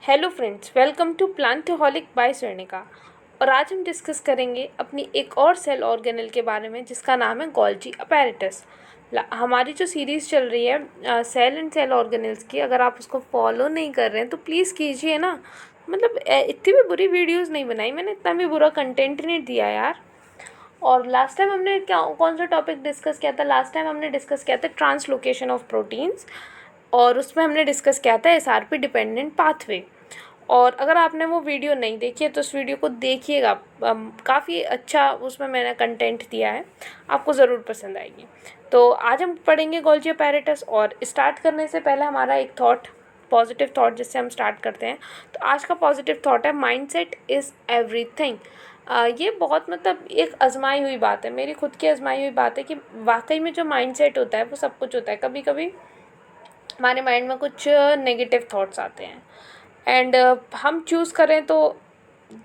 Hello friends, welcome to Plantoholic by Swarnika. और आज हम डिस्कस करेंगे अपनी एक और सेल ऑर्गेनेल के बारे में जिसका नाम है गोल्जी अपैरेटस। हमारी जो सीरीज़ चल रही है सेल एंड सेल ऑर्गेनेल्स की, अगर आप उसको फॉलो नहीं कर रहे हैं तो प्लीज़ कीजिए ना। मतलब इतनी भी बुरी वीडियोस नहीं बनाई मैंने, इतना भी बुरा कंटेंट नहीं दिया यार। और लास्ट टाइम हमने क्या कौन सा टॉपिक डिस्कस किया था? लास्ट टाइम हमने डिस्कस किया था ट्रांसलोकेशन ऑफ प्रोटीन्स, और उसमें हमने डिस्कस किया था एसआरपी डिपेंडेंट पाथवे। और अगर आपने वो वीडियो नहीं देखी है तो उस वीडियो को देखिएगा, काफ़ी अच्छा उसमें मैंने कंटेंट दिया है, आपको ज़रूर पसंद आएगी। तो आज हम पढ़ेंगे गोल्जी अपैरेटस। और स्टार्ट करने से पहले हमारा एक थॉट, पॉजिटिव थॉट जिससे हम स्टार्ट करते हैं। तो आज का पॉजिटिव थॉट है माइंडसेट इज़ एवरीथिंग। ये बहुत मतलब एक आजमाई हुई बात है, मेरी खुद की आजमाई हुई बात है कि वाकई में जो माइंडसेट होता है वो सब कुछ होता है। कभी कभी हमारे माइंड में कुछ नेगेटिव थॉट्स आते हैं एंड हम चूज़ करें तो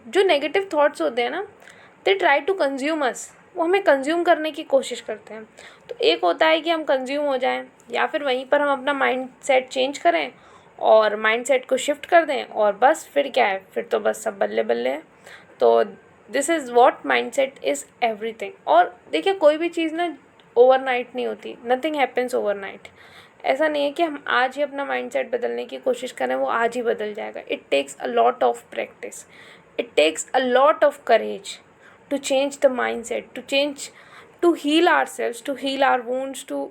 जो नेगेटिव थॉट्स होते हैं ना, दे ट्राई टू कंज्यूम अस, वो हमें कंज्यूम करने की कोशिश करते हैं। तो एक होता है कि हम कंज्यूम हो जाएं, या फिर वहीं पर हम अपना माइंड सेट चेंज करें और माइंड सेट को शिफ्ट कर दें, और बस फिर क्या है, फिर तो बस सब बल्ले बल्ले है। तो this is what mind set is everything. और देखिए, कोई भी चीज़ ना ओवरनाइट नहीं होती, नथिंग हैपन्स ओवरनाइट। ऐसा नहीं है कि हम आज ही अपना माइंडसेट बदलने की कोशिश करें वो आज ही बदल जाएगा। It takes a lot of practice, it takes a lot of courage to change the mindset, to change, to heal ourselves, to heal our wounds, to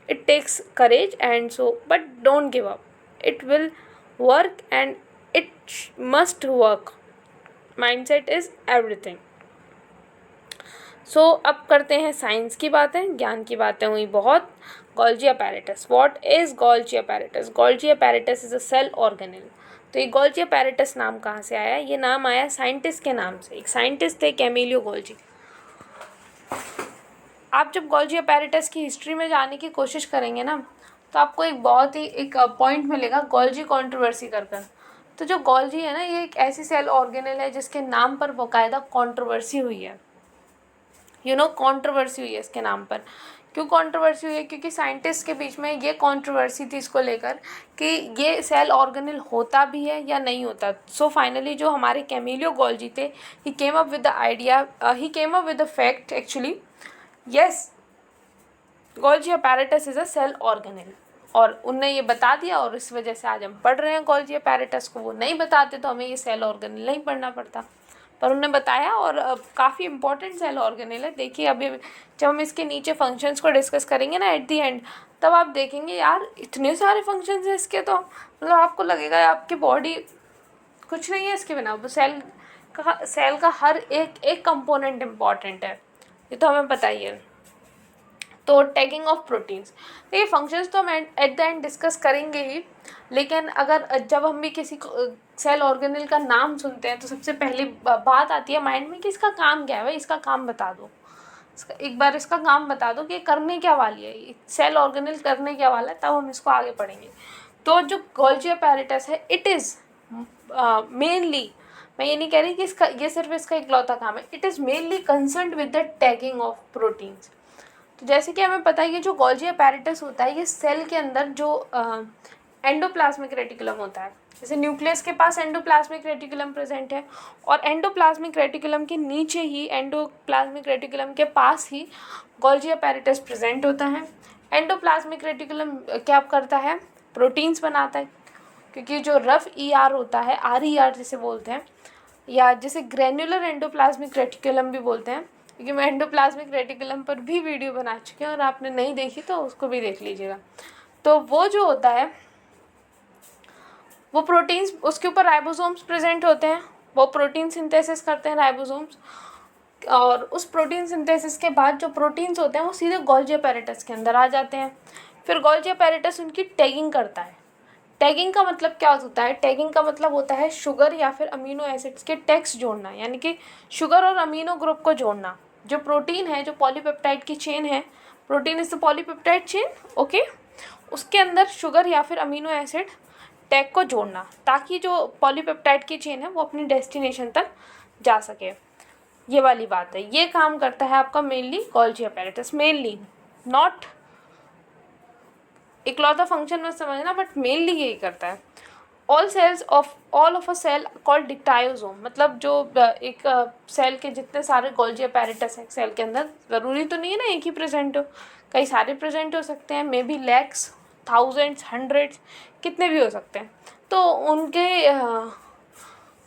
it takes courage. And so, but don't give up, it will work and it must work. Mindset is everything. अब करते हैं science की बातें, ज्ञान की बातें हुई बहुत। Golgi apparatus, what is Golgi apparatus? Golgi apparatus is a cell organelle. तो ये गोल्जी अपैरेटस नाम कहाँ से आया? ये नाम आया साइंटिस्ट के नाम से। एक साइंटिस्ट थे कैमिलियो गोल्जी। आप जब गोल्जी अपैरेटस की हिस्ट्री में जाने की कोशिश करेंगे ना, तो आपको एक बहुत ही एक पॉइंट मिलेगा गोल्जी कंट्रोवर्सी कर। तो जो गोल्जी है ना, ये एक ऐसी सेल ऑर्गेनेल है जिसके नाम पर बाकायदा कंट्रोवर्सी हुई है। कंट्रोवर्सी हुई है इसके नाम पर। क्यों कंट्रोवर्सी हुई है? क्योंकि साइंटिस्ट के बीच में ये कंट्रोवर्सी थी इसको लेकर कि ये सेल ऑर्गेनेल होता भी है या नहीं होता। सो फाइनली जो हमारे कैमिलियो गोल्जी थे, he came up with the idea, he came up with the fact actually, yes, Golgi apparatus is a cell organelle. और उनने ये बता दिया, और इस वजह से आज हम पढ़ रहे हैं गोल्जी अपैरेटस को। वो नहीं बताते तो हमें ये सेल ऑर्गेनेल नहीं पढ़ना पड़ता, पर उन्होंने बताया। और काफ़ी इंपॉर्टेंट सेल ऑर्गेनेल है। देखिए, अभी जब हम इसके नीचे फंक्शंस को डिस्कस करेंगे ना एट दी एंड, तब आप देखेंगे यार इतने सारे फंक्शंस हैं इसके। तो मतलब आपको लगेगा आपकी बॉडी कुछ नहीं है इसके बिना। वो सेल का हर एक एक कंपोनेंट इम्पॉर्टेंट है, ये तो हमें पता ही है। तो टैगिंग ऑफ प्रोटीन्स, देखिए फंक्शंस तो हम एट द एंड डिस्कस करेंगे ही, लेकिन अगर जब हम भी किसी सेल ऑर्गेनेल का नाम सुनते हैं तो सबसे पहली बात आती है माइंड में कि इसका काम क्या है। भाई इसका काम बता दो, एक बार इसका काम बता दो कि करने क्या वाली है सेल ऑर्गेनेल, करने क्या वाला है, तब हम इसको आगे पढ़ेंगे। तो जो गोल्जी अपैरेटस है, इट इज़ मेनली, मैं ये नहीं कह रही कि ये सिर्फ इसका इकलौता काम है, it is mainly concerned with the tagging of proteins. तो जैसे कि हमें पता है कि जो गोल्जी अपैरेटस होता है, ये सेल के अंदर जो एंडोप्लाज्मिक रेटिकुलम होता है, जैसे न्यूक्लियस के पास एंडोप्लाज्मिक रेटिकुलम प्रेजेंट है, और एंडोप्लाज्मिक रेटिकुलम के नीचे ही, एंडोप्लाज्मिक रेटिकुलम के पास ही गोल्जी अपैरेटस प्रेजेंट होता है। एंडोप्लाज्मिक रेटिकुलम क्या करता है? प्रोटीन्स बनाता है, क्योंकि जो रफ ER होता है, RER जिसे बोलते हैं, या जिसे ग्रैन्युलर एंडोप्लाज्मिक रेटिकुलम भी बोलते हैं, क्योंकि मैं एंडोप्लाज्मिक रेटिकुलम पर भी वीडियो बना चुकी हूँ, और आपने नहीं देखी तो उसको भी देख लीजिएगा। तो वो जो होता है, वो प्रोटीन्स, उसके ऊपर राइबोसोम्स प्रेजेंट होते हैं, वो प्रोटीन सिंथेसिस करते हैं राइबोसोम्स, और उस प्रोटीन सिंथेसिस के बाद जो प्रोटीन्स होते हैं वो सीधे गोल्जी अपैरेटस के अंदर आ जाते हैं। फिर गोल्जी अपैरेटस उनकी टैगिंग करता है। टैगिंग का मतलब क्या होता है? टैगिंग का मतलब होता है शुगर या फिर अमीनो एसिड्स के टैग्स जोड़ना, यानी कि शुगर और अमीनो ग्रुप को जोड़ना। जो प्रोटीन है, जो पॉलीपेप्टाइड की चेन है, protein is the polypeptide chain, okay, उसके अंदर शुगर या फिर अमीनो एसिड टैग को जोड़ना, ताकि जो पॉलीपेप्टाइड की चेन है वो अपनी डेस्टिनेशन तक जा सके। ये वाली बात है, ये काम करता है आपका mainly Golgi apparatus, mainly, not इकलौता फंक्शन में समझना, बट मेनली यही करता है। All of a cell called dictyosome, मतलब जो एक सेल के जितने सारे गोल्जी अपैरेटस हैं सेल के अंदर, ज़रूरी तो नहीं है ना एक ही प्रेजेंट हो, कई सारे प्रेजेंट हो सकते हैं, may be lakhs, thousands, hundreds, कितने भी हो सकते हैं। तो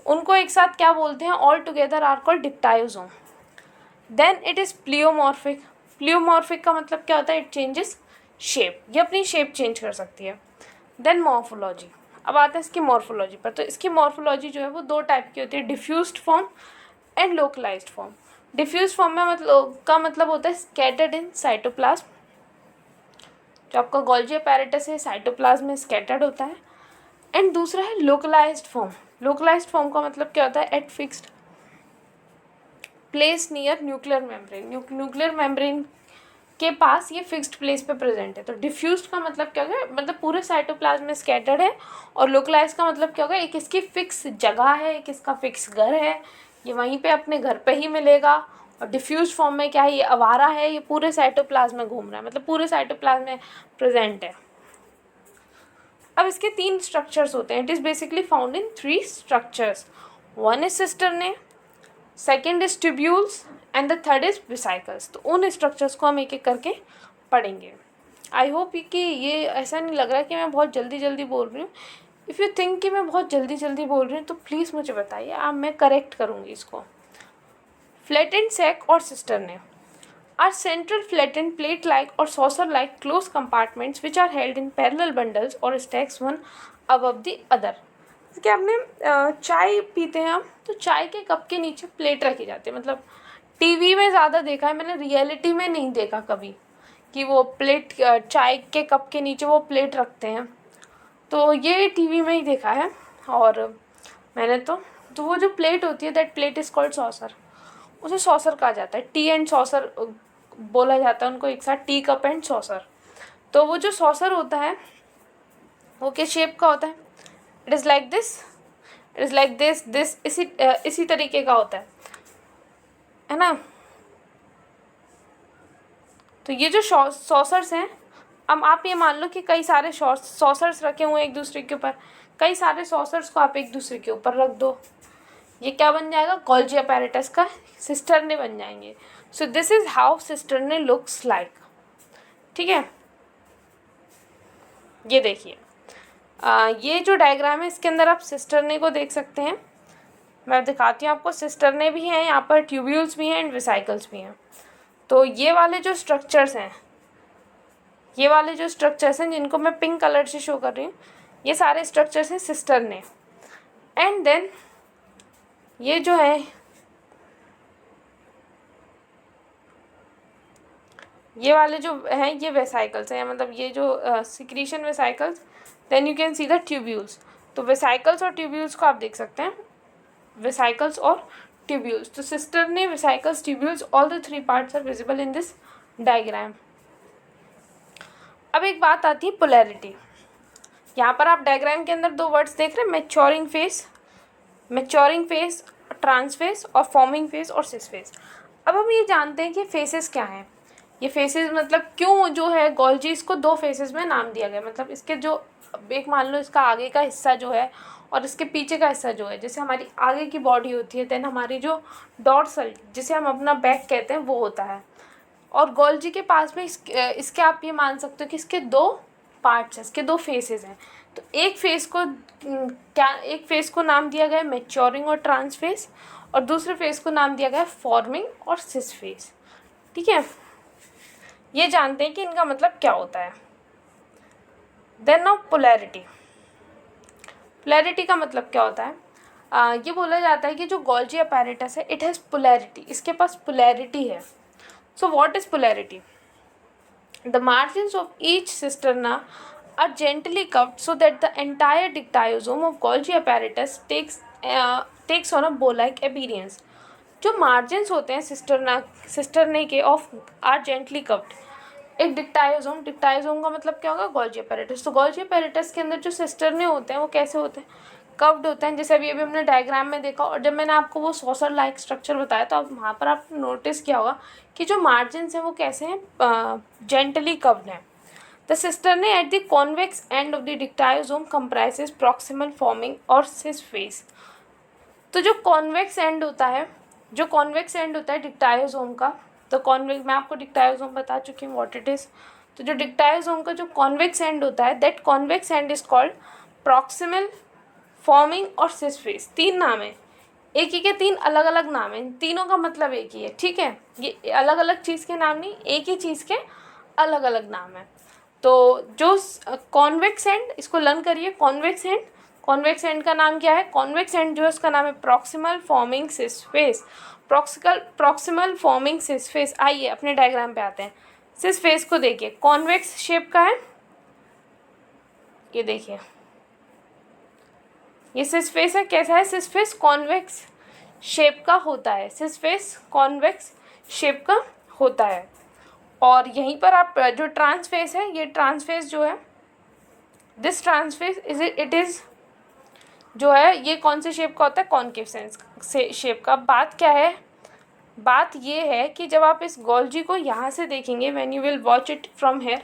उनको एक साथ क्या बोलते हैं, all together are called dictyosome. Then it is pleomorphic. Pleomorphic का मतलब क्या होता है, इट चेंजेस शेप, ये अपनी शेप चेंज कर सकती है। देन मॉर्फोलॉजी, अब आते हैं इसकी मॉर्फोलॉजी पर। तो इसकी मॉर्फोलॉजी जो है वो दो टाइप की होती है, diffused form and localized form. Diffuse form में मतलब होता है स्कैटर्ड इन साइटोप्लाज्म, जो आपका गोल्जी अपैरेटस है साइटोप्लाज्म में स्कैटर्ड होता है। एंड दूसरा है लोकलाइज्ड फॉर्म। लोकलाइज्ड फॉर्म का मतलब क्या होता है, at fixed place near nuclear membrane, nuclear membrane के पास ये फिक्स्ड प्लेस पे प्रेजेंट है। तो डिफ्यूज्ड का मतलब क्या होगा, मतलब पूरे साइटोप्लाज्म में स्कैटर्ड है। और लोकलाइज्ड का मतलब क्या होगा, एक इसकी फिक्स जगह है, एक इसका फिक्स घर है, ये वहीं पे अपने घर पे ही मिलेगा। और डिफ्यूज फॉर्म में क्या है, ये आवारा है, ये पूरे साइटोप्लाज्म में घूम रहा है, मतलब पूरे साइटोप्लाज्म में प्रेजेंट है। अब इसके 3 स्ट्रक्चर्स होते हैं। It is basically found in 3 structures. One is cisternae, second is tubules and the third is vesicles. तो उन स्ट्रक्चर्स को हम एक एक करके पढ़ेंगे। आई होप कि ये ऐसा नहीं लग रहा कि मैं बहुत जल्दी जल्दी बोल रही हूँ। इफ़ यू थिंक कि मैं बहुत जल्दी जल्दी बोल रही हूँ तो प्लीज़ मुझे बताइए, आप मैं करेक्ट करूँगी इसको। फ्लैटेंड सैक और cisternae are central flattened plate-like or saucer-like closed compartments which are held in parallel bundles or stacks one above the other। क्या आपने चाय पीते हैं हम, तो चाय के कप के नीचे प्लेट रखी जाती है, मतलब टीवी में ज़्यादा देखा है मैंने, रियलिटी में नहीं देखा कभी कि वो प्लेट चाय के कप के नीचे वो प्लेट रखते हैं। तो ये टीवी में ही देखा है। और मैंने तो वो जो प्लेट होती है that plate is called saucer, उसे सॉसर कहा जाता है। टी एंड सॉसर बोला जाता है उनको एक साथ, टी कप एंड सॉसर। तो वो जो सॉसर होता है वो किस शेप का होता है, it is like this, it is like this इसी तरीके का होता है ना। तो ये जो सॉसर्स हैं, अब आप ये मान लो कि कई सारे सॉसर्स रखे हुए हैं एक दूसरे के ऊपर, कई सारे सॉसर्स को आप एक दूसरे के ऊपर रख दो, ये क्या बन जाएगा, गोल्जी अपैरेटस का सिस्टर्ने बन जाएंगे। So this is how cisternae looks like. ठीक है, ये देखिए ये जो डायग्राम है इसके अंदर आप सिस्टर्ने को देख सकते हैं। मैं दिखाती हूँ आपको, सिस्टर्ने भी हैं यहाँ पर, ट्यूब्यूल्स भी हैं एंड वेसिकल्स भी हैं। तो ये वाले जो स्ट्रक्चर्स हैं, ये वाले जो स्ट्रक्चर्स हैं जिनको मैं पिंक कलर से शो कर रही हूँ, ये सारे स्ट्रक्चर्स हैं सिस्टर्ने। एंड देन ये जो है, ये वाले जो हैं ये वेसिकल्स हैं, मतलब ये जो secretion vesicles. Then you can see the tubules. तो वेसिकल्स और ट्यूब्यूल्स को आप देख सकते हैं, वेसिकल्स और ट्यूब्यूल्स। तो cisternae, vesicles, tubules, all the 3 parts are visible in this diagram. अब एक बात आती है पोलैरिटी। यहाँ पर आप डायग्राम के अंदर 2 वर्ड्स देख रहे हैं, मैच्योरिंग फेस, ट्रांसफेस, और फॉर्मिंग फेस और सिस फेस। अब हम ये जानते हैं कि फेसेस क्या हैं। ये फेसेस मतलब क्यों जो है गोल्जी इसको 2 फेसेस में नाम दिया गया, मतलब इसके जो एक मान लो इसका आगे का हिस्सा जो है और इसके पीछे का हिस्सा जो है, जैसे हमारी आगे की बॉडी होती है, देन हमारी जो डॉर्सल जिसे हम अपना बैक कहते हैं वो होता है। और गोल्जी के पास में इसके आप ये मान सकते हो कि इसके 2 पार्ट्स हैं, इसके 2 फेसेस हैं। तो एक फेस को नाम दिया गया है मैच्योरिंग और ट्रांसफेस, और दूसरे फेस को नाम दिया गया है फॉर्मिंग और सिस फेस। ठीक है, ये जानते हैं कि इनका मतलब क्या होता है। Then now polarity. पोलैरिटी का मतलब क्या होता है, ये बोला जाता है कि जो गोल्जी अपैरेटस है इट हैज़ पोलैरिटी, इसके पास पोलैरिटी है। So what is polarity? The margins of each cisterna are gently curved so that the entire dictyosome of Golgi apparatus takes on a bow-like appearance. जो margins होते हैं सिस्टरने के of are gently curved. एक डिक्टायोसोम का मतलब क्या होगा, गोल्जी अपैरेटस। तो गोल्जी अपैरेटस के अंदर जो सिस्टरने होते हैं वो कैसे होते हैं, कर्व्ड होते हैं, जैसे अभी हमने डायग्राम में देखा। और जब मैंने आपको वो सॉसर लाइक स्ट्रक्चर बताया तो अब वहाँ पर आपने नोटिस किया होगा कि जो मार्जिन्स हैं वो कैसे हैं, जेंटली कर्व्ड हैं। The cisternae at the convex end of the dictyosome comprises proximal forming और सिस फेस। तो जो कॉन्वेक्स एंड होता है डिक्टायोसोम का, तो कॉन्वेक्स, मैं आपको डिक्टायोसोम बता चुकी हूँ व्हाट इट इज़। तो जो डिक्टायोसोम का जो कॉन्वेक्स एंड होता है, that convex and is called proximal, forming और सिस फेस। 3 नाम है, एक ही के 3 अलग अलग नाम है, इन तीनों का मतलब एक ही है, ठीक है। ये अलग अलग चीज़ के नाम नहीं, एक ही चीज़ के अलग अलग नाम है। तो जो कॉन्वेक्स एंड, इसको लर्न करिए, कॉन्वेक्स एंड का नाम क्या है? कॉन्वेक्स एंड जो है उसका नाम है proximal forming cis face. Proximal forming cis face. आइए अपने डायग्राम पे आते हैं। सिस फेस को देखिए, कॉन्वेक्स शेप का है, ये देखिए, ये सिस फेस है। कैसा है सिस फेस? कॉन्वेक्स शेप का होता है। सिस फेस कॉन्वेक्स शेप का होता है। और यहीं पर आप जो ट्रांसफेस है, ये ट्रांसफेस जो है, दिस ट्रांसफेस इट इज़ जो है, ये कौन से शेप का होता है? कॉनकेव सेंस से शेप का। बात क्या है? बात ये है कि जब आप इस गोल्जी को यहाँ से देखेंगे, when you will watch it from here,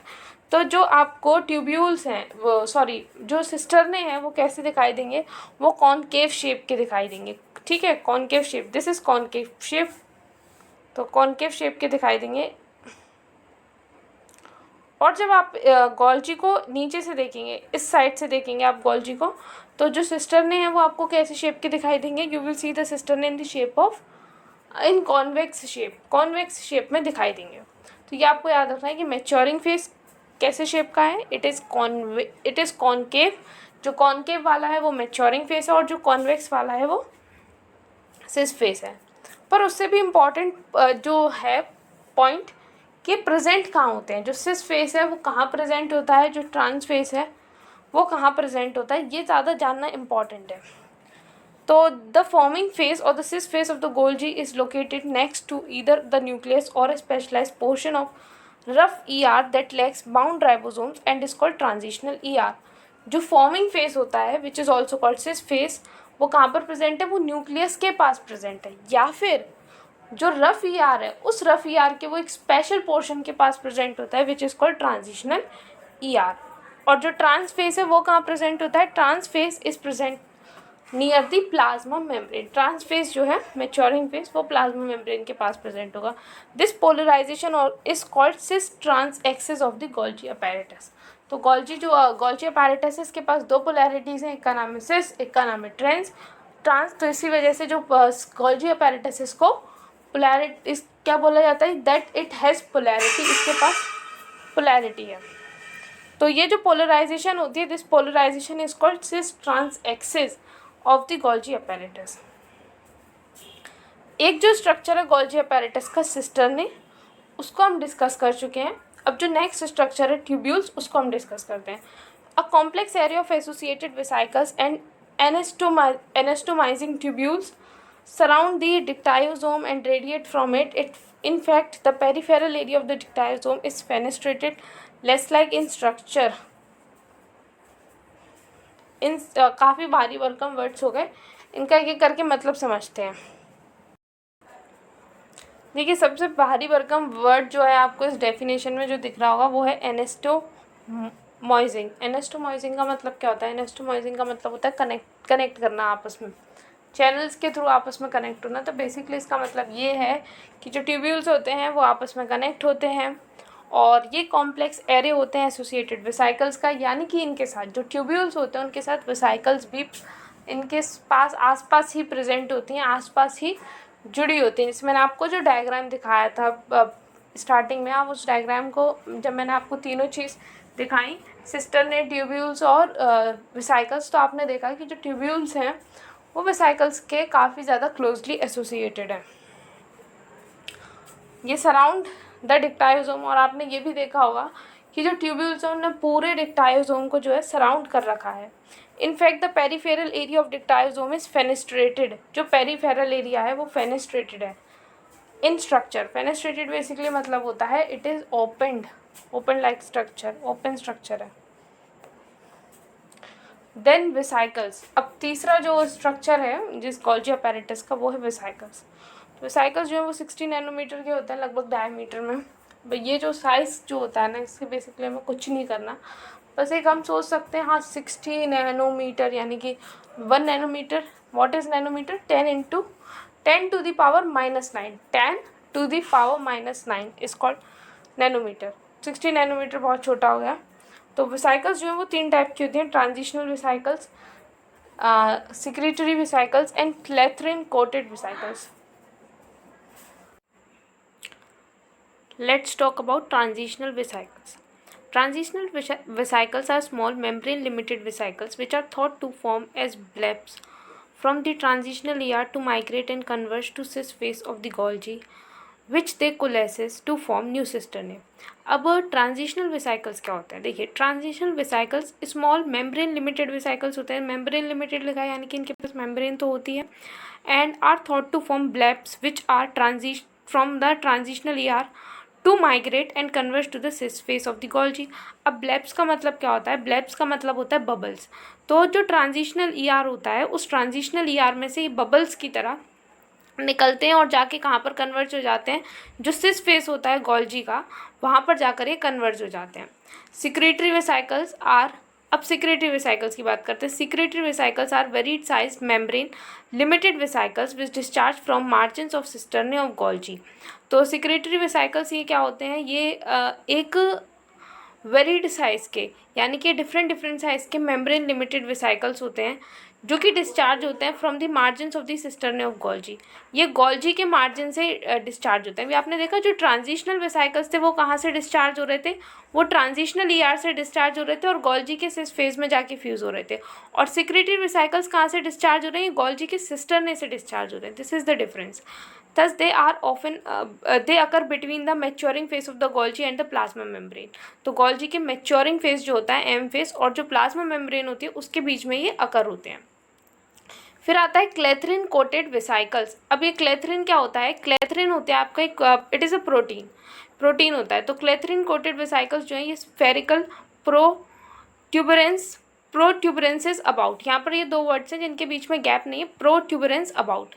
तो जो आपको ट्यूब्यूल्स हैं, वो सॉरी जो सिस्टर्ने हैं, वो कैसे दिखाई देंगे? वो कॉनकेव शेप के दिखाई देंगे, ठीक है। Concave shape, this is concave shape, तो कॉनकेव शेप के दिखाई देंगे। और जब आप गोल्जी को नीचे से देखेंगे, इस साइड से देखेंगे आप गोल्जी को, तो जो सिस्टर्ने हैं वो आपको कैसे शेप के दिखाई देंगे? You will see the cisternae in the shape of, in convex shape में दिखाई देंगे। तो ये आपको याद रखना है कि मैच्योरिंग फेस कैसे शेप का है? It is concave. जो कॉनकेव वाला है वो मैच्योरिंग फेस है, और जो कॉन्वेक्स वाला है वो सिस फेस है। पर उससे भी इम्पॉर्टेंट जो है पॉइंट, कि प्रेजेंट कहाँ होते हैं। जो सिस फेस है वो कहाँ प्रेजेंट होता है, जो ट्रांस फेस है वो कहाँ प्रेजेंट होता है, ये ज़्यादा जानना इम्पॉर्टेंट है। तो द फॉर्मिंग फेस और the cis face of the Golgi is located next to either the nucleus or a specialized portion of rough ER that lacks bound ribosomes and is called transitional ER। जो forming face होता है which is also called cis face, वो कहाँ पर present है? वो nucleus के पास प्रेजेंट है, या फिर जो रफ ER है उस रफ ER के वो एक स्पेशल पोर्शन के पास प्रेजेंट होता है which is called transitional ER। और जो ट्रांस फेस है वो कहाँ प्रेजेंट होता है? Trans face is present near the plasma membrane. Trans face जो है, मैच्योरिंग फेस, वो प्लाज्मा मेम्ब्रेन के पास प्रेजेंट होगा। दिस पोलराइजेशन और is called cis trans axis of the Golgi apparatus. तो गोल्जी अपैरेटस है, इसके पास 2 पोलैरिटीज़ हैं, एक का नाम है सिस, एक का नाम है ट्रांस। तो इसी वजह से जो गोल्जी अपैरेटस इसको पोलैरिटी, इस क्या बोला जाता है? दैट इट हैज़ पोलैरिटी, इसके पास पोलैरिटी है। तो ये जो पोलराइजेशन होती है, this polarization is called cis trans axis of the Golgi apparatus. एक जो स्ट्रक्चर है गोल्जी अपैरेटस का सिस्टर्ने, उसको हम डिस्कस कर चुके हैं। अब जो नेक्स्ट स्ट्रक्चर है ट्यूब्यूल्स, उसको हम डिस्कस करते हैं। A complex area of associated vesicles and anastomosing tubules surround the dictyosome and radiate from it. In fact, the peripheral area of the dictyosome is fenestrated less like in structure. इन काफ़ी भारी भरकम words हो गए, इनका एक एक करके मतलब समझते हैं। देखिए, सबसे भारी भरकम वर्ड जो है आपको इस डेफिनेशन में जो दिख रहा होगा वो है एनास्टोमाइजिंग। एनास्टोमाइजिंग का मतलब क्या होता है? एनास्टोमाइजिंग का मतलब होता है कनेक्ट करना आपस में, चैनल्स के थ्रू आपस में कनेक्ट होना। तो बेसिकली इसका मतलब ये है कि जो ट्यूब्यूल्स होते हैं वो आपस में कनेक्ट होते हैं, और ये कॉम्प्लेक्स एरे होते हैं एसोसिएटेड वेसिकल्स का, यानी कि इनके साथ जो ट्यूब्यूल्स होते हैं उनके साथ वेसिकल्स भी इनके पास आसपास ही प्रेजेंट होती हैं, आसपास ही जुड़ी होती हैं। जैसे मैंने आपको जो डायग्राम दिखाया था स्टार्टिंग में, आप उस डायग्राम को, जब मैंने आपको तीनों चीज़ दिखाई, सिस्टर्ने, ट्यूब्यूल्स और वेसिकल्स, तो आपने देखा कि जो ट्यूब्यूल्स हैं वो वेसिकल्स के काफ़ी ज़्यादा क्लोजली एसोसिएटेड है। ये सराउंड द डिक्टायोसोम, और आपने ये भी देखा होगा कि जो ट्यूब्यूल्स हैं उन्होंने पूरे डिक्टायोसोम को जो है सराउंड कर रखा है। In fact the peripheral area of dictyosome is fenestrated. जो पेरीफेरल एरिया है वो फेनेस्ट्रेटेड है इन स्ट्रक्चर। फेनेस्ट्रेटेड बेसिकली मतलब होता है it is open like structure, open structure है। Then vesicles. अब तीसरा जो स्ट्रक्चर है जिस गोल्जी अपैरेटस का, वो है वेसिकल्स। तो वेसिकल्स जो है वो 60 नैनोमीटर के होते हैं लगभग डायमीटर में। ये जो साइज़ जो होता है ना, इससे बेसिकली हमें कुछ नहीं करना, बस एक हम सोच सकते हैं हाँ 60 नैनोमीटर, यानी कि 1 nanometer. What is nanometer? 10 to the power -9, 10 to the power -9 is called nanometer. 60 nanometer बहुत छोटा हो गया। तो वेसाइकल्स जो है वो 3 टाइप की होती हैं: transitional vesicles, secretory vesicles and Clathrin coated vesicles. Let's talk about transitional vesicles. Transitional vesicles are small membrane limited vesicles which are thought to form as blebs from the transitional ER to migrate and converge to cis phase of the Golgi, which they coalesces to form new cisternae. अब transitional vesicles क्या होता है? देखिए, transitional vesicles small membrane limited vesicles होते हैं। Membrane limited लिखा है यानी कि इनके पास मेम्ब्रेन तो होती है, and are thought to form blebs which are from the transitional ER to migrate and convert to the cis face of the Golgi. अब ब्लैब्स का मतलब क्या होता है? ब्लैब्स का मतलब होता है बबल्स। तो जो ट्रांजिशनल ईआर होता है, उस ट्रांजिशनल ईआर में से बबल्स की तरह निकलते हैं और जाके कहाँ पर कन्वर्ज हो जाते हैं? जो सिस फेस होता है गोल्जी का, वहाँ पर जाकर ये कन्वर्ज हो जाते हैं। सिक्रेटरी वेसाइकल्स आर, अब सिक्रेटरी वेसाइकल्स की बात करते हैं। Secretory vesicles are very size membrane limited vesicles which discharge from margins of cisternae of Golgi. तो सिक्रेटरी वेसाइकल्स ये क्या होते हैं? ये एक वेरीड साइज़ के, यानी कि डिफरेंट साइज़ के मेम्ब्रेन लिमिटेड वेसाइकल्स होते हैं जो कि डिस्चार्ज होते हैं from the margins of the cisternae of Golgi. ये गोल्जी के मार्जिन से डिस्चार्ज होते हैं। अभी आपने देखा जो ट्रांजिशनल वेसाइकल्स थे वो कहाँ से डिस्चार्ज हो रहे थे? वो ट्रांजिशनल ईआर से डिस्चार्ज हो रहे थे और गोल्जी के सिस फेज में जाके फ्यूज़ हो रहे थे। और सिक्रेटरी वेसाइकल्स कहाँ से डिस्चार्ज हो रहे हैं? गोल्जी के सिस्टर्ने से डिस्चार्ज हो रहे हैं। This is the difference. Thus, they occur between the maturing phase of the Golgi and the plasma membrane. तो Golgi के maturing phase जो होता है M phase, और जो plasma membrane होती है उसके बीच में ये occur होते हैं। फिर आता है क्लेथरिन कोटेड वेसाइकल्स। अब ये क्लेथरिन क्या होता है? क्लेथरिन होता है आपका एक, इट इज़ अ प्रोटीन होता है। तो क्लेथरिन कोटेड वेसाइकल्स जो है ये स्फेरिकल प्रोट्यूबरेंसेस अबाउट, यहाँ पर ये 2 वर्ड्स हैं जिनके बीच में गैप नहीं है, प्रोट्यूबरेंस अबाउट।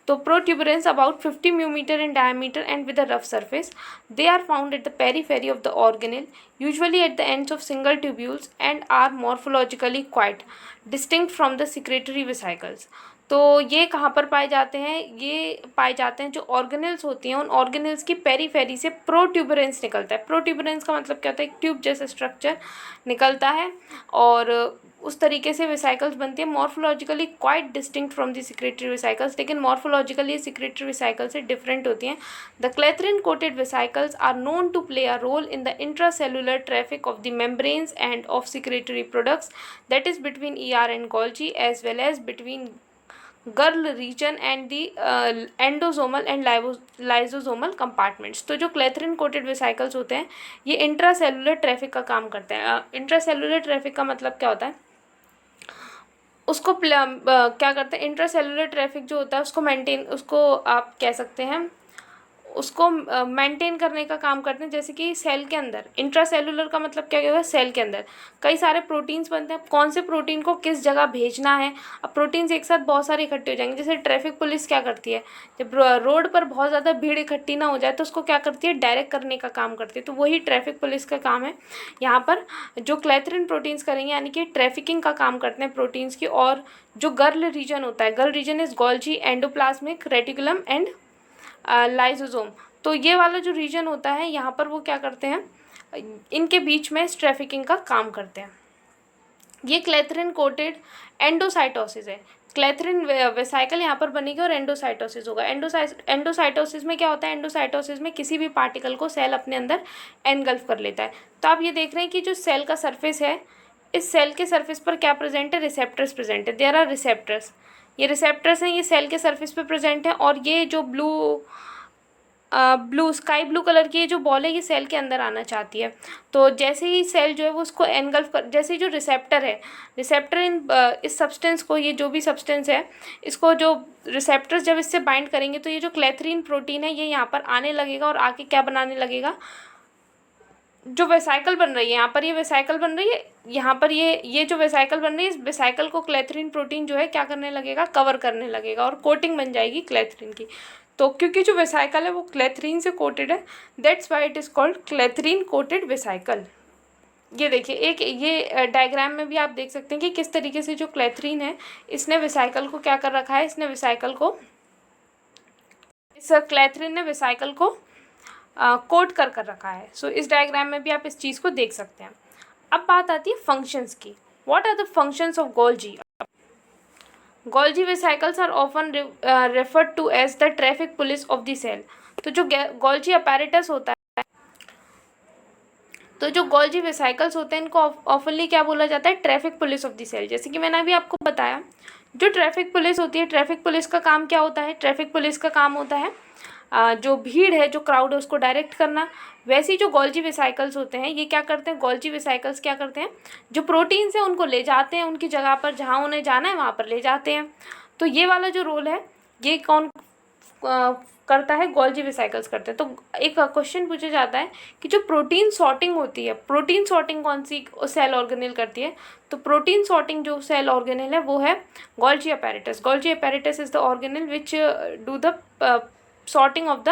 तो protuberance about 50 mumetre in diameter and with a rough surface. They are found at the periphery of the organelle, usually at the ends of single tubules, and are morphologically quite distinct from the secretory vesicles. तो ये कहाँ पर पाए जाते हैं? ये पाए जाते हैं जो ऑर्गेनल्स होती हैं, उन ऑर्गेनल्स की पेरीफेरी से प्रोट्यूबरेंस निकलता है। प्रोट्यूबरेंस का मतलब क्या होता है? एक ट्यूब जैसा स्ट्रक्चर निकलता है और उस तरीके से वेसाइकल्स बनती है। Morphologically quite distinct from the secretory vesicles, लेकिन मॉर्फोलॉजिकली सिक्रेटरी वेसाइकल से डिफरेंट होती हैं। The clathrin coated vesicles are known to play a role in the intracellular traffic of the membranes and of secretory products, that is between ER and Golgi as well as between girl region and the endosomal and lysosomal compartments. तो जो clathrin coated vesicles होते हैं ये intracellular traffic का काम करते हैं। Intracellular traffic का मतलब क्या होता है? उसको क्या करते हैं? इंट्रासेलुलर ट्रैफिक जो होता है उसको आप कह सकते हैं उसको मेंटेन करने का काम करते हैं। जैसे कि सेल के अंदर इंट्रासेलुलर का मतलब क्या होगा? सेल के अंदर कई सारे प्रोटीन्स बनते हैं। कौन से प्रोटीन को किस जगह भेजना है? अब प्रोटीन्स एक साथ बहुत सारे इकट्ठे हो जाएंगे। जैसे ट्रैफिक पुलिस क्या करती है? जब रोड पर बहुत ज़्यादा भीड़ इकट्ठी ना हो जाए तो उसको क्या करती है? डायरेक्ट करने का काम करती है। तो वही ट्रैफिक पुलिस का काम है। यहाँ पर जो क्लेथरिन प्रोटीन्स करेंगे यानी कि ट्रैफिकिंग का काम करते हैं प्रोटीन्स की। और जो गर्ल रीजन होता है, GERL region is Golgi, endoplasmic reticulum and lysosome. तो ये वाला जो रीजन होता है यहाँ पर वो क्या करते हैं? इनके बीच में ट्रैफिकिंग का काम करते हैं। ये क्लेथरिन कोटेड एंडोसाइटोसिस है। क्लेथरिन वेसाइकल यहाँ पर बनेगी और एंडोसाइटोसिस होगा। एंडोसाइटोसिस में क्या होता है? एंडोसाइटोसिस में किसी भी पार्टिकल को सेल अपने अंदर एनगल्फ कर लेता है। तो आप ये देख रहे हैं कि जो सेल का सरफेस है, इस सेल के सरफेस पर क्या प्रेजेंट है? रिसेप्टर्स प्रेजेंट है। देयर आर रिसेप्टर्स, ये रिसेप्टर्स हैं, ये सेल के सरफेस पे प्रेजेंट है। और ये जो स्काई ब्लू कलर की ये जो बॉल है ये सेल के अंदर आना चाहती है। तो जैसे ही सेल जो है वो उसको एनगल्फ कर, जैसे ही जो रिसेप्टर है, रिसेप्टर इस सब्सटेंस को, ये जो भी सब्सटेंस है इसको जो रिसेप्टर्स जब इससे बाइंड करेंगे तो ये जो क्लेथरिन प्रोटीन है ये यहाँ पर आने लगेगा और आके क्या बनाने लगेगा? जो वेसाइकल बन रही है यहाँ पर, ये वेसाइकल बन रही है, यहाँ पर ये जो वेसाइकल बन रही है, इस वेसाइकल को क्लेथरिन प्रोटीन जो है क्या करने लगेगा? कवर करने लगेगा और कोटिंग बन जाएगी क्लेथरिन की। तो क्योंकि जो वेसाइकल है वो क्लेथरीन से कोटेड है, that's why it is called clathrin coated vesicle. ये देखिए, एक ये डायग्राम में भी आप देख सकते हैं कि किस तरीके से जो क्लेथरीन है इसने वेसाइकल को क्या कर रखा है, इसने वेसाइकल को, इस क्लेथरीन ने वेसाइकल को कोट कर रखा है। सो इस डायग्राम में भी आप इस चीज़ को देख सकते हैं। अब बात आती है फंक्शंस की। What are the functions of Golgi? Golgi vesicles are often referred to as the traffic police of the cell. तो जो गोल्जी अपैरेटस होता है, तो जो गोल्जी वेसाइकल्स होते हैं इनको ऑफनली क्या बोला जाता है? Traffic police of the cell. जैसे कि मैंने अभी आपको बताया, जो ट्रैफिक पुलिस होती है, ट्रैफिक पुलिस का काम क्या होता है? ट्रैफिक पुलिस का काम होता है जो भीड़ है, जो क्राउड है, उसको डायरेक्ट करना। वैसे ही जो गोल्जी वेसाइकल्स होते हैं ये क्या करते हैं? गोल्जी वेसाइकल्स क्या करते हैं? जो प्रोटीन्स हैं उनको ले जाते हैं उनकी जगह पर, जहाँ उन्हें जाना है वहाँ पर ले जाते हैं। तो ये वाला जो रोल है ये कौन करता है? गोल्जी वेसाइकल्स करते हैं। तो एक क्वेश्चन पूछा जाता है कि जो प्रोटीन सॉर्टिंग होती है, प्रोटीन सॉर्टिंग कौन सी सेल ऑर्गेनेल करती है? तो प्रोटीन सॉर्टिंग जो सेल ऑर्गेनेल है वो है Golgi apparatus. Golgi apparatus is the organelle which do the sorting of the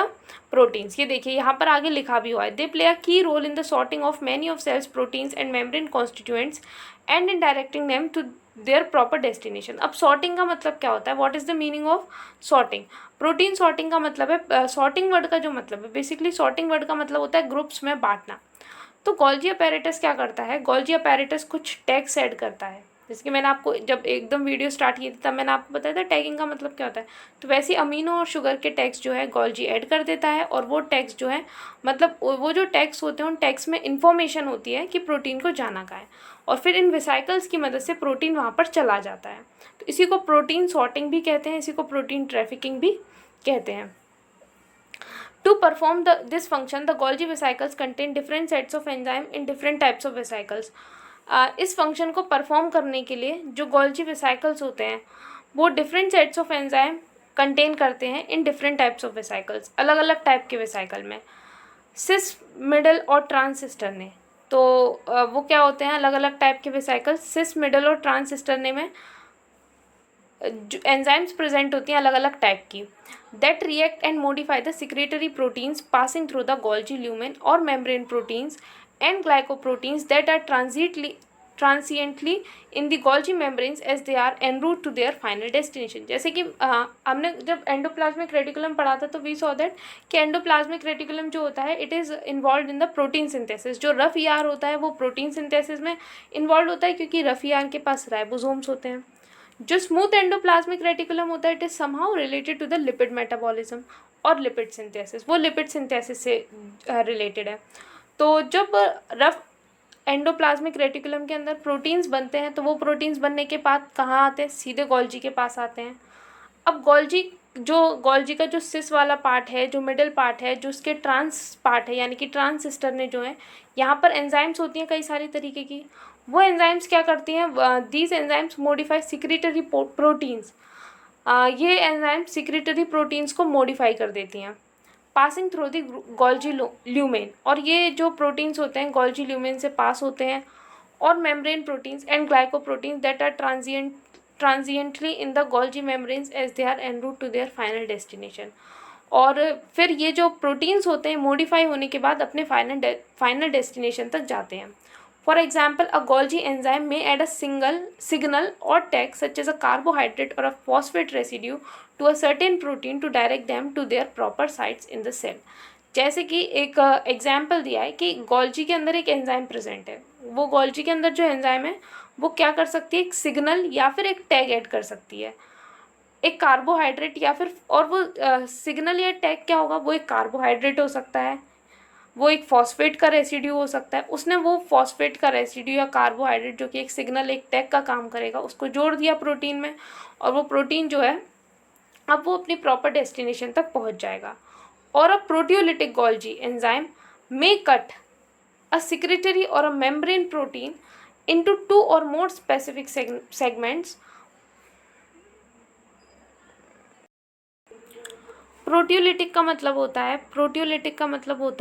proteins. ये देखिए यहाँ पर आगे लिखा भी हुआ है, दे play a key role in the sorting of many of cell's proteins and membrane constituents and in directing them to their proper destination. अब सॉर्टिंग का मतलब क्या होता है? What is the meaning of sorting? Protein sorting का मतलब है, sorting word का जो मतलब है, बेसिकली सॉर्टिंग वर्ड का मतलब होता है ग्रुप्स में बांटना। तो गोल्जी अपैरेटस क्या करता है? गोल्जी अपैरेटस कुछ टैग्स ऐड करता है। जैसे कि मैंने आपको जब एकदम वीडियो स्टार्ट की थी तब मैंने आपको बताया था टैगिंग का मतलब क्या होता है। तो वैसे अमीनो और शुगर के टैग्स जो है गोल्जी ऐड कर देता है, और वो टैग्स जो है, मतलब वो जो टैग्स होते हैं उन टैग्स में इन्फॉर्मेशन होती है कि प्रोटीन को जाना कहाँ है, और फिर इन वेसाइकल्स की मदद से प्रोटीन वहाँ पर चला जाता है। तो इसी को प्रोटीन सॉर्टिंग भी कहते हैं, इसी को प्रोटीन ट्रैफिकिंग भी कहते हैं। To perform this function, the Golgi vesicles contain different sets of enzyme in different types of vesicles. इस फंक्शन को परफॉर्म करने के लिए जो गोल्जी वेसाइकल्स होते हैं वो different sets of enzyme contain करते हैं in different types of vesicles, अलग अलग टाइप के वेसाइकल में, सिस, मिडल और ट्रांसिस्टरने। तो वो क्या होते हैं? अलग अलग टाइप के वेसाइकल्स, सिस, मिडल और ट्रांसिस्टरने में जो एंजाइम्स प्रेजेंट होती हैं अलग अलग टाइप की, that react and modify the secretory proteins passing through the Golgi lumen और membrane proteins and glycoproteins that are transiently in the Golgi membranes as they are en route to their final destination। जैसे कि हमने जब endoplasmic reticulum पढ़ा था तो we saw that कि endoplasmic reticulum जो होता है it is involve in the protein synthesis. जो रफ ईआर होता है वो प्रोटीन सिंथेसिस में इन्वॉल्व होता है क्योंकि रफ ईआर के पास राइबोसोम्स होते हैं। जो स्मूथ एंडोप्लाज्मिक रेटिकुलम होता है it is somehow related to the lipid metabolism और लिपिड सिंथेसिस, वो लिपिड सिंथेसिस से रिलेटेड है। तो जब रफ एंडोप्लाज्मिक रेटिकुलम के अंदर प्रोटीन्स बनते हैं तो वो प्रोटीन्स बनने के बाद कहाँ आते हैं? सीधे गोल्जी के पास आते हैं। अब गोल्जी का जो सिस वाला पार्ट है, जो मिडिल पार्ट है, जो उसके ट्रांस पार्ट है यानी कि ट्रांसिस्टर ने जो है, यहाँ पर एंजाइम्स होती हैं कई सारी तरीके की। वो एंजाइम्स क्या करती हैं? These enzymes modify secretory proteins. ये एंजाइम्स सिक्रेटरी प्रोटीन्स को मॉडिफाई कर देती हैं passing through the Golgi lumen, और ये जो प्रोटीन्स होते हैं गोल्जी ल्यूमेन से पास होते हैं, और membrane proteins and glycoproteins that are transiently in the Golgi membranes as they are en route to their final destination. और फिर ये जो प्रोटीन्स होते हैं मॉडिफाई होने के बाद अपने फाइनल डेस्टिनेशन तक जाते हैं। For example, a Golgi enzyme may add a single signal or tag such as a carbohydrate or a phosphate residue to a certain protein to direct them to their proper sites in the cell। जैसे कि एक example दिया है कि Golgi के अंदर एक enzyme present है, वो गोल्जी के अंदर जो एंजाइम है वो क्या कर सकती है? एक सिग्नल या फिर एक टैग ऐड कर सकती है, एक कार्बोहाइड्रेट या फिर, और वो सिग्नल या टैग क्या होगा? वो एक कार्बोहाइड्रेट हो सकता है, वो एक फॉस्फेट का रेसिड्यू हो सकता है। उसने वो फॉस्फेट का रेसिड्यू या कार्बोहाइड्रेट जो कि एक सिग्नल, एक टैग का काम करेगा, उसको जोड़ दिया प्रोटीन में, और वो प्रोटीन जो है अब वो अपनी प्रॉपर डेस्टिनेशन तक पहुंच जाएगा। और a proteolytic Golgi enzyme may cut a secretory और a membrane protein into 2 or more specific segments। Proteolytic का मतलब होता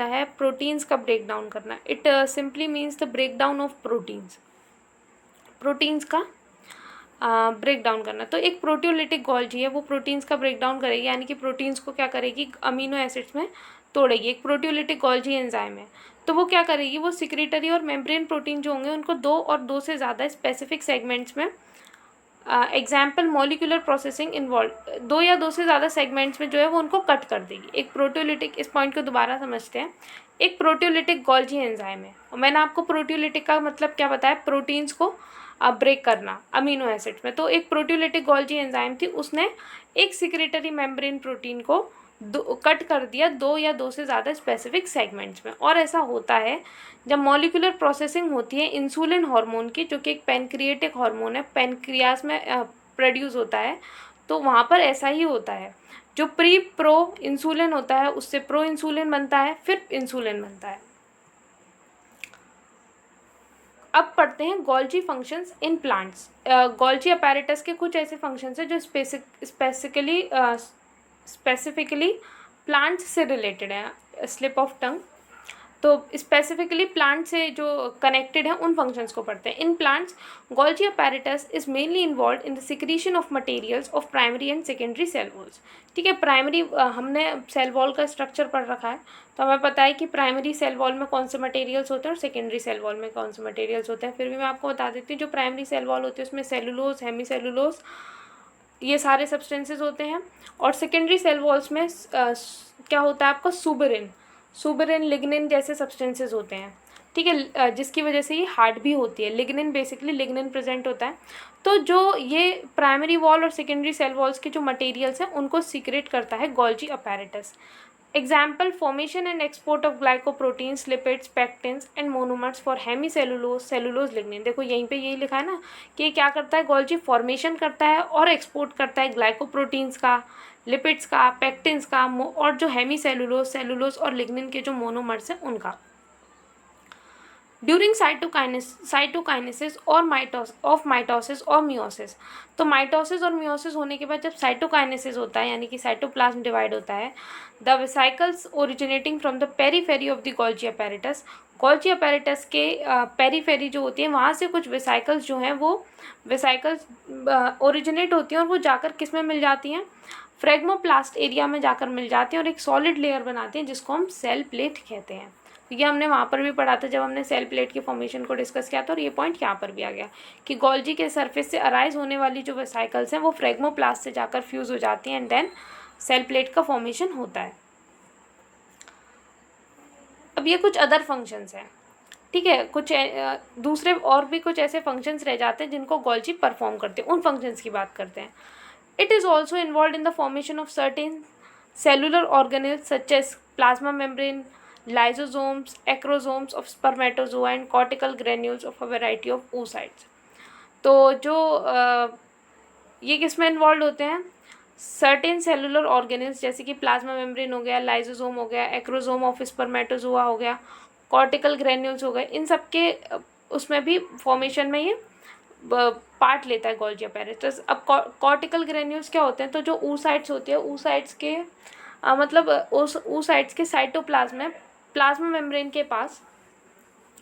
है प्रोटीन्स का ब्रेक डाउन करना। It simply means the break down of proteins का ब्रेक डाउन करना। तो एक प्रोटियोलिटिक गोल्जी है वो प्रोटीन्स का ब्रेक डाउन करेगी, यानी कि प्रोटीन्स को क्या करेगी, अमीनो एसिड्स में तोड़ेगी। एक प्रोटियोलिटिक गोल्जी एंजाइम है, तो वो क्या करेगी, वो सिक्रेटरी और मेम्ब्रेन प्रोटीन जो होंगे उनको दो और दो से ज़्यादा स्पेसिफिक सेगमेंट्स में, एग्जाम्पल मॉलिक्यूलर प्रोसेसिंग इन्वॉल्व, दो या दो से ज़्यादा सेगमेंट्स में जो है वो उनको कट कर देगी। एक प्रोटियोलिटिक, इस पॉइंट को दोबारा समझते हैं, एक प्रोटियोलिटिक गोल्जी एंजाइम है, और मैंने आपको प्रोटियोलिटिक का मतलब क्या बताया, प्रोटीन्स को ब्रेक करना अमीनो एसिड्स में। तो एक प्रोटियोलिटिक गोल्जी एंजाइम थी, उसने एक सिक्रेटरी मेम्ब्रेन प्रोटीन को कट कर दिया दो या दो से ज़्यादा स्पेसिफिक सेगमेंट्स में। और ऐसा होता है जब मॉलिक्यूलर प्रोसेसिंग होती है इंसुलिन हार्मोन की, जो कि एक पैनक्रिएटिक हार्मोन है, पैनक्रियाज में प्रोड्यूस होता है, तो वहाँ पर ऐसा ही होता है। जो प्रो इंसुलिन होता है उससे प्रो इंसुलिन बनता है, फिर इंसुलिन बनता है। अब पढ़ते हैं Golgi functions in plants. Golgi apparatus के कुछ ऐसे फंक्शंस हैं जो स्पेसिफिकली प्लांट्स से रिलेटेड है। Slip of tongue. तो स्पेसिफिकली प्लांट से जो कनेक्टेड है उन फंक्शंस को पढ़ते हैं। In plants Golgi apparatus is mainly involve in the secretion of materials of primary and secondary cell walls. ठीक है, प्राइमरी हमने सेल वॉल का स्ट्रक्चर पढ़ रखा है, तो हमें पता है कि प्राइमरी सेल वॉल में कौन से मटेरियल्स होते हैं और सेकेंडरी सेल वॉल में कौन से मटेरियल्स होते हैं। फिर भी मैं आपको बता देती हूँ, जो प्राइमरी सेल वॉल होती है उसमें सेलुलोज, हेमीसेलुलोज, ये सारे सब्सटेंसेज होते हैं। और सेकेंडरी सेल वॉल्स में क्या होता है आपका, सुबेरिन, लिग्निन जैसे सब्सटेंसेज होते हैं। ठीक है, जिसकी वजह से ये हार्ड भी होती है। लिग्निन, बेसिकली लिग्निन प्रेजेंट होता है। तो जो ये प्राइमरी वॉल और सेकेंडरी सेल वॉल्स के जो मटेरियल्स हैं उनको सीक्रेट करता है Golgi apparatus. Example, formation and export of glycoproteins, lipids, pectins and monomers for hemicellulose, cellulose, lignin. देखो यहीं पे यही लिखा है ना कि ये क्या करता है, गोल्जी फॉर्मेशन करता है और एक्सपोर्ट करता है ग्लाइकोप्रोटीन्स का, लिपिड्स का, पैक्टिन्स का, और जो हेमीसेलुलोज, सेलुलोज और लिग्निन के जो मोनोमर्स हैं उनका। ड्यूरिंग साइटोकाइनेसिस और माइटोसिस और मियोसिस। तो माइटोसिस और मियोसिस होने के बाद जब साइटोकाइनेसिस होता है, यानी कि साइटोप्लाज्म डिवाइड होता है, the vesicles originating from the periphery of the Golgi apparatus, Golgi apparatus के पेरीफेरी जो होती है वहाँ से कुछ वेसिकल्स जो हैं वो वेसिकल्स ओरिजिनेट होती हैं और वो जाकर किस में मिल जाती हैं, फ्रेगमोप्लास्ट एरिया में जाकर मिल जाती हैं और एक सॉलिड लेयर बनाती हैं जिसको हम सेल प्लेट कहते हैं। ये हमने वहाँ पर भी पढ़ा था जब हमने सेल प्लेट के फॉर्मेशन को डिस्कस किया था, और ये पॉइंट यहाँ पर भी आ गया कि गोल्जी के सरफेस से अराइज होने वाली जो वेसिकल्स हैं वो फ्रेगमोप्लास्ट से जाकर फ्यूज़ हो जाती हैं एंड देन सेल प्लेट का फॉर्मेशन होता है। अब ये कुछ अदर फंक्शंस हैं। ठीक है, कुछ दूसरे और भी कुछ ऐसे फंक्शंस रह जाते हैं जिनको गोल्जी परफॉर्म करते हैं, उन फंक्शंस की बात करते हैं। It is also involve in the formation of certain cellular organelles such as plasma membrane, lysosomes, acrosomes of spermatozoa and cortical granules of a variety of oocytes। तो जो ये किस में इन्वॉल्व होते हैं, सर्टेन सेलुलर ऑर्गेनेल्स जैसे कि plasma membrane हो गया, लाइसोसोम हो गया, एक्रोसोम ऑफ स्पर्मेटोजोआ हो गया, कॉर्टिकल ग्रेन्यूल्स हो गए, इन सब के उसमें भी फॉर्मेशन में ये पार्ट लेता है गोल्जी अपैरेटस। अब कॉर्टिकल ग्रेन्यूल्स क्या होते हैं, तो जो oocytes होती है, oocytes के मतलब oocytes के साइटोप्लाज्म में, प्लाज्मा मेम्ब्रेन के पास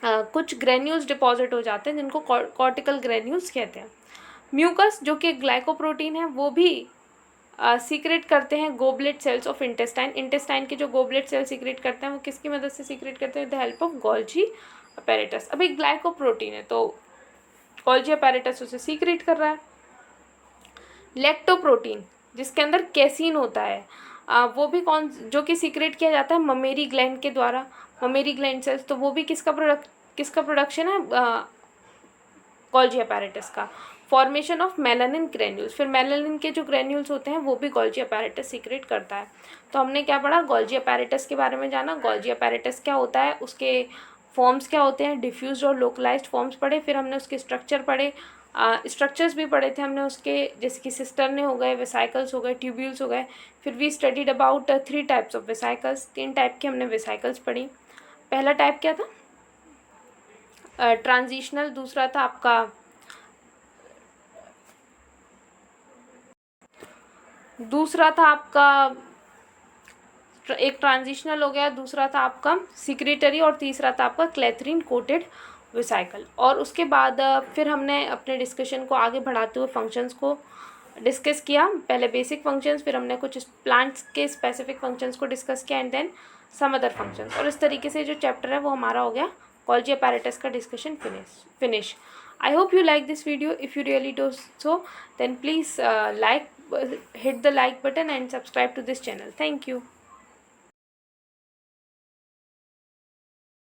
कुछ ग्रेन्यूल्स डिपॉजिट हो जाते हैं जिनको कॉर्टिकल ग्रेन्यूल्स कहते हैं। म्यूकस जो कि ग्लाइकोप्रोटीन है वो भी सीक्रेट करते हैं goblet cells of intestine. Intestine के जो गोबलेट सेल सीक्रेट करते हैं वो किसकी मदद से सीक्रेट करते हैं, with the help of Golgi apparatus. अब एक ग्लाइकोप्रोटीन है तो गोल्जी अपैरेटस उसे सीक्रेट कर रहा है। लैक्टोप्रोटीन जिसके अंदर कैसीन होता है, वो भी जो कि सीक्रेट किया जाता है ममेरी ग्लैंड के द्वारा, ममेरी ग्लैंड सेल्स। तो वो भी किसका प्रोडक्शन है, गोल्जी अपैरेटस का। फॉर्मेशन ऑफ मेलानिन ग्रेन्यूल्स, फिर मेलानिन के जो ग्रेन्यूल्स होते हैं वो भी गोल्जी अपैरेटस सीक्रेट करता है। तो हमने क्या पढ़ा, गोल्जी अपैरेटस के बारे में जाना, गोल्जी अपैरेटस क्या होता है, उसके फॉर्म्स क्या होते हैं, डिफ्यूज और लोकलाइज्ड फॉर्म्स पढ़े, फिर हमने उसके स्ट्रक्चर पढ़े, स्ट्रक्चर्स भी पढ़े थे हमने उसके, जैसे कि सिस्टर्ने हो गए, वेसाइकल्स हो गए, ट्यूब्यूल्स हो गए। फिर we studied about 3 types of vesicles, 3 type के हमने वेसाइकल्स पढ़ी। पहला टाइप क्या था, ट्रांजिशनल, दूसरा था आपका एक ट्रांजिशनल हो गया, दूसरा था आपका सिक्रेटरी और तीसरा था आपका क्लेथरीन कोटेड साइकिल। और उसके बाद फिर हमने अपने डिस्कशन को आगे बढ़ाते हुए फंक्शंस को डिस्कस किया। पहले बेसिक फंक्शंस, फिर हमने कुछ प्लांट्स के स्पेसिफिक फंक्शंस को डिस्कस किया and then some other functions. और इस तरीके से जो चैप्टर है वो हमारा हो गया गोल्जी अपैरेटस का discussion finish. I hope you like this video. If you really do so, then please hit the like button and subscribe to this channel. Thank you.